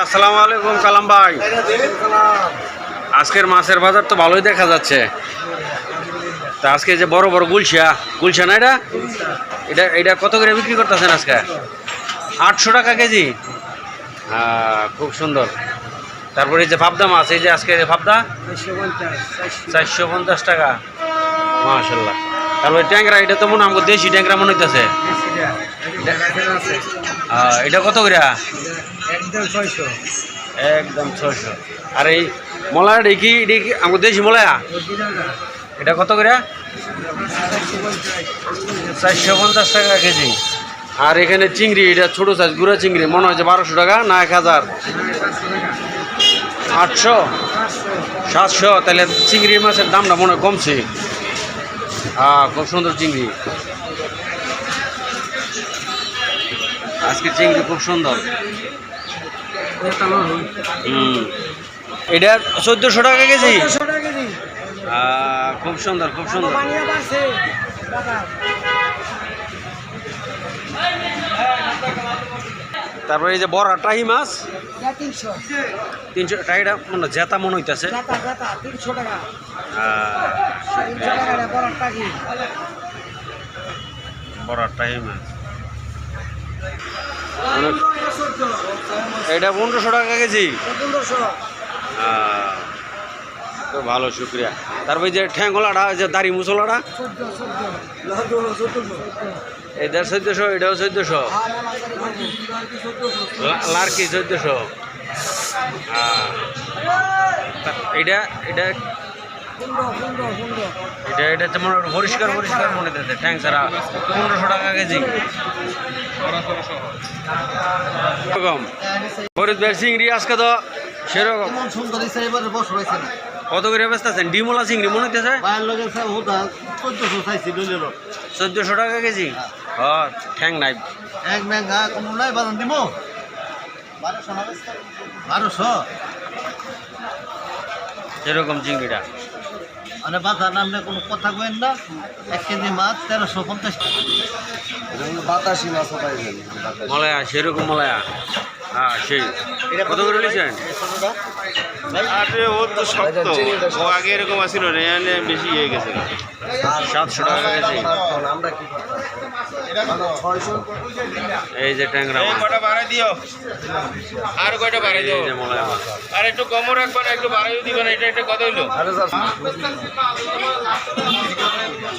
আসসালামু আলাইকুম কালাম ভাই। আজকের মাছের বাজার তো ভালোই দেখা যাচ্ছে। তা আজকে যে বড় বড় গুলশা না, এটা এটা এটা কত করে বিক্রি করতেছেন আজকে? 800 টাকা কেজি। খুব সুন্দর। তারপরে এই যে পাবদা মাছ, এই যে আজকে পাবদা 450 টাকা, মাশাল্লাহ। তারপরে ট্যাংরা, এটা তো মনে হয় আমাকে দেশি ট্যাংরা মনে হইতেছে। এটা কত করে? একদম 600। আর এই মলাটা কি আমাকে দেশি মলায়া, এটা কত করে? 450 টাকা কেজি। আর এখানে চিংড়ি, এটা ছোটো সাইজ গুঁড়া চিংড়ি, মনে হয় যে 1200 টাকা না 1000? 800 700। তাহলে চিংড়ি মাছের দামটা মনে হয় কমছে। খুব সুন্দর চিংড়ি, আজকে চিংড়ি খুব সুন্দর। এটা 1400 টাকা কেজি। খুব সুন্দর, খুব সুন্দর। তারপরে এই যে বড় টাহি মাছ 300 টাকা, মনে জেতা মনে হইতেছে। বড় টাহি মাছ এটা 1500 টাকা কেজি। তো ভালো, শুক্রিয়া। তারপরে যে ঠ্যাংলাটা, যে দাড়ি মুসলাটা, এটা 1400, এটাও 1400। লার্কি 1400। এটা এটা এটা এটা যেমন পরিষ্কার পরিষ্কার মনে দিতে, ঠ্যাং ছাড়া 1500 টাকা কেজি। এরকম ফরিদ ভাই চিংড়ি আজকে তো সেরকম। কত করে ব্যস্ত আছেন? ডিমলা চিংড়ি মনে হইতেছে 1400 টাকা কেজি। ঠ্যাং নাই, সেরকম চিংড়িটা। মানে বাজার নামলে কোনো কথা কইেন না। 1 কেজি মাছ 1350 টাকা। বাতাসি মাছ পাইবেন মলায়া, সেরকম মলায়া। সেই কত করে নিয়েছেন? আরে ও তো শক্ত, ও আগে এরকম আসছিল না, বেশি হয়ে গেছে। 700 টাকা কেজি। এই যে ট্যাংরা মাছ, কয়টা বাড়াই দিও, আর কয়টা বাড়াই দিও। এই যে মলায়া মাছ। আর একটু কমও রাখবা না, একটু বাড়াইও দিবা না। এটা কত হইলো?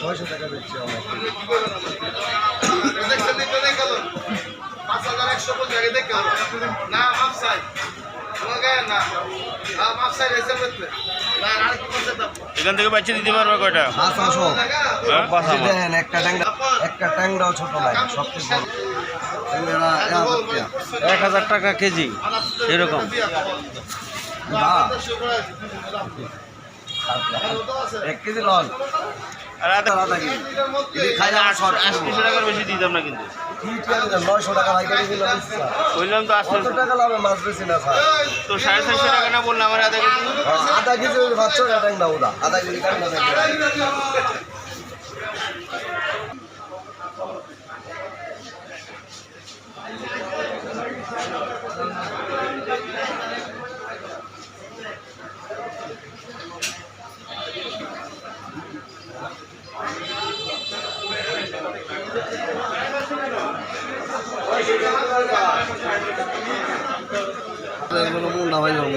600 টাকা দিচ্ছি আমরা। 5150 টাকা দেখো না, মাপ চাই না, মাপ চাই রেসে করতে না। আর কি করতে দাও? এখান থেকে বাচ্চা দিতে পারবে কয়টা? দেখেন একটা ট্যাংরাও ছোট নাই, সবচেয়ে বড় 1000 টাকা কেজি, এরকম। 1 কেজি লল আর আধা কেজি খাই 800 টাকার বেশি দিতাম না কিন্তু। 900 টাকা ভাই কেজি লল। বললাম তো 800 টাকা লাভে মাছ বেশি না স্যার। তো 450 টাকা না বললাম, আমার আধা কেজি। আধা কেজি ভাবছো ট্যাংরা ওটা আধা কেজি কাটনা দেয়। মুন্ডা ভাই ওই